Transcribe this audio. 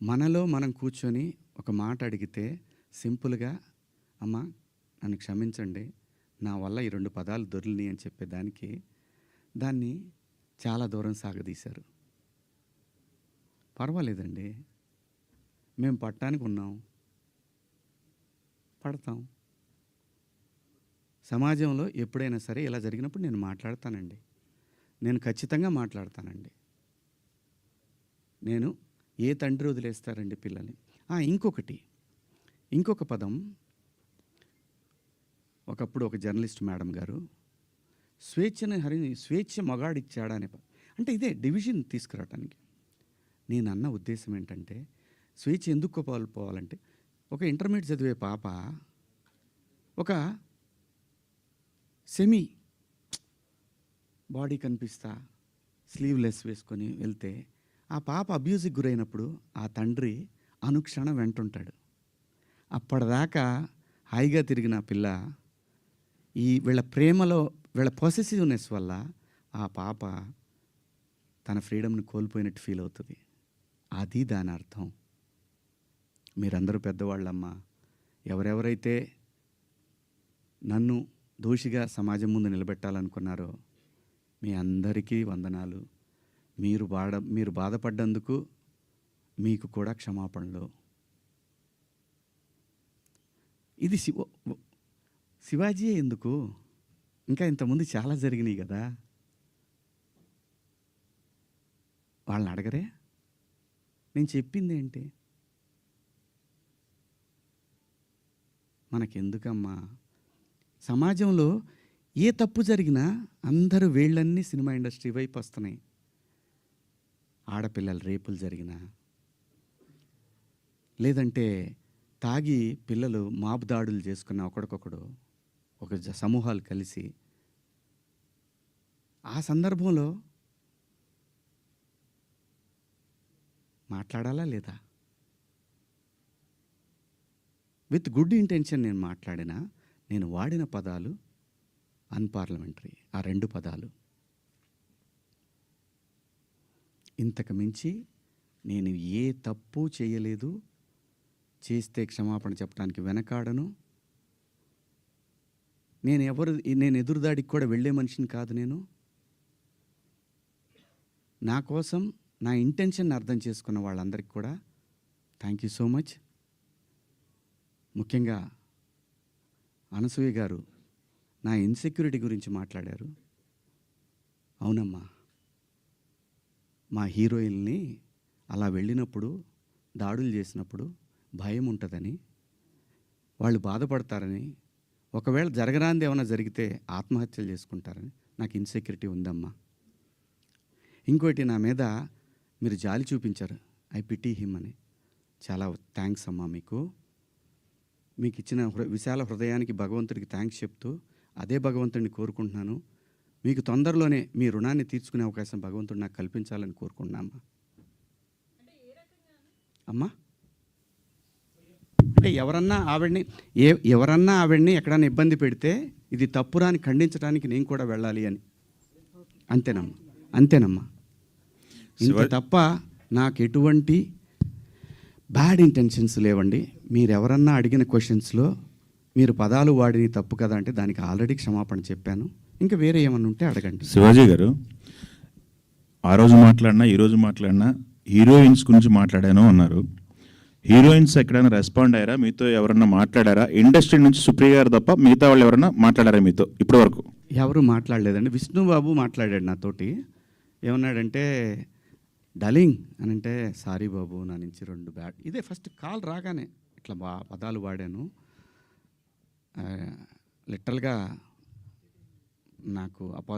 మనలో మనం కూర్చొని ఒక మాట అడిగితే సింపుల్గా అమ్మా నన్ను క్షమించండి, నా వల్ల ఈ 2 పదాలు దొరికినాయి అని చెప్పేదానికి దాన్ని చాలా దూరం సాగదీశారు. పర్వాలేదండి, మేము పట్టడానికి ఉన్నాం, పడతాం. సమాజంలో ఎప్పుడైనా సరే ఇలా జరిగినప్పుడు నేను మాట్లాడతానండి, నేను ఖచ్చితంగా మాట్లాడతానండి. నేను ఏ తండ్రి వదిలేస్తారండి పిల్లల్ని? ఇంకొక పదం, ఒకప్పుడు ఒక జర్నలిస్ట్ మేడం గారు స్వేచ్ఛ మగాడిచ్చాడా అనే అంటే ఇదే డివిజన్ తీసుకురావటానికి. నేను అన్న ఉద్దేశం ఏంటంటే, స్వేచ్ఛ ఎందుకు కోల్పోవాలంటే, ఒక ఇంటర్మీడియట్ చదివే పాప ఒక సెమీ బాడీ కనిపిస్తా స్లీవ్లెస్ వేసుకొని వెళ్తే ఆ పాప అబ్యూజ్కి గురైనప్పుడు ఆ తండ్రి అనుక్షణం వెంటుంటాడు. అప్పటిదాకా హాయిగా తిరిగిన పిల్ల వీళ్ళ ప్రేమలో, వీళ్ళ పొసెసివ్నెస్ వల్ల ఆ పాప తన ఫ్రీడమ్ని కోల్పోయినట్టు ఫీల్ అవుతుంది. అది దాని అర్థం. మీరందరూ పెద్దవాళ్ళమ్మా, ఎవరెవరైతే నన్ను దోషిగా సమాజం ముందు నిలబెట్టాలనుకున్నారో మీ అందరికీ వందనాలు. మీరు బాధపడ్డందుకు మీకు కూడా క్షమాపణలు. ఇది శివాజీ ఎందుకు, ఇంకా ఇంతకుముందు చాలా జరిగినాయి కదా, వాళ్ళని అడగరే? నేను చెప్పింది ఏంటి? మనకెందుకమ్మా? సమాజంలో ఏ తప్పు జరిగినా అందరూ వేళ్ళన్నీ సినిమా ఇండస్ట్రీ వైపు వస్తున్నాయి. ఆడపిల్లల రేపులు జరిగినా, లేదంటే తాగి పిల్లలు మాబ్ దాడులు చేసుకున్న ఒకడికొకడు ఒక సమూహాలు కలిసి, ఆ సందర్భంలో మాట్లాడాలా లేదా? విత్ గుడ్ ఇంటెన్షన్ నేను మాట్లాడినా, నేను వాడిన పదాలు అన్పార్లమెంటరీ. ఆ 2 పదాలు. ఇంతకు మించి నేను ఏ తప్పు చేయలేదు. చేస్తే క్షమాపణ చెప్పడానికి వెనకాడను. నేను ఎదురుదాడికి కూడా వెళ్ళే మనిషిని కాదు. నా కోసం నా ఇంటెన్షన్ అర్థం చేసుకున్న వాళ్ళందరికీ కూడా థ్యాంక్ యూ సో మచ్. ముఖ్యంగా అనసూయ గారు నా ఇన్సెక్యూరిటీ గురించి మాట్లాడారు. అవునమ్మా, మా హీరోయిన్ని అలా వెళ్ళినప్పుడు, దాడులు చేసినప్పుడు భయం ఉంటుందని, వాళ్ళు బాధపడతారని, ఒకవేళ జరగరాంది ఏమైనా జరిగితే ఆత్మహత్యలు చేసుకుంటారని నాకు ఇన్సెక్యూరిటీ ఉందమ్మా. ఇంకోటి, నా మీద మీరు జాలి చూపించారు, ఐ పిటీ హిమ్ అని. చాలా థ్యాంక్స్ అమ్మా. మీకు ఇచ్చిన విశాల హృదయానికి భగవంతుడికి థ్యాంక్స్ చెప్తూ, అదే భగవంతుడిని కోరుకుంటున్నాను. మీకు తొందరలోనే మీ రుణాన్ని తీర్చుకునే అవకాశం భగవంతుడు నాకు కల్పించాలని కోరుకుంటున్నామ్మా. అమ్మా, అంటే ఎవరన్నా ఆవిడ్ని ఎక్కడన్నా ఇబ్బంది పెడితే ఇది తప్పురాని ఖండించడానికి నేను కూడా వెళ్ళాలి అని. అంతేనమ్మా. ఇంత తప్ప నాకు ఎటువంటి బ్యాడ్ ఇంటెన్షన్స్ లేవండి. మీరెవరన్నా అడిగిన క్వశ్చన్స్లో మీరు పదాలు వాడిని తప్పు కదా అంటే దానికి ఆల్రెడీ క్షమాపణ చెప్పాను. ఇంకా వేరే ఏమన్నా ఉంటే అడగండి. శివాజీ గారు, ఆ రోజు మాట్లాడినా ఈరోజు మాట్లాడినా హీరోయిన్స్ గురించి మాట్లాడాను అన్నారు. హీరోయిన్స్ ఎక్కడైనా రెస్పాండ్ అయ్యారా? మీతో ఎవరన్నా మాట్లాడారా? ఇండస్ట్రీ నుంచి సుప్రియ గారు తప్ప మిగతా వాళ్ళు ఎవరన్నా మాట్లాడారా మీతో ఇప్పటి వరకు? ఎవరు మాట్లాడలేదండి. విష్ణుబాబు మాట్లాడాడు నాతోటి. ఏమన్నాడంటే, డలింగ్ అని అంటే, సారీ బాబు, నా నుంచి 2 బ్యాడ్. ఇదే ఫస్ట్ కాల్ రాగానే ఇట్లా పదాలు వాడాను. లిటరల్గా నాకు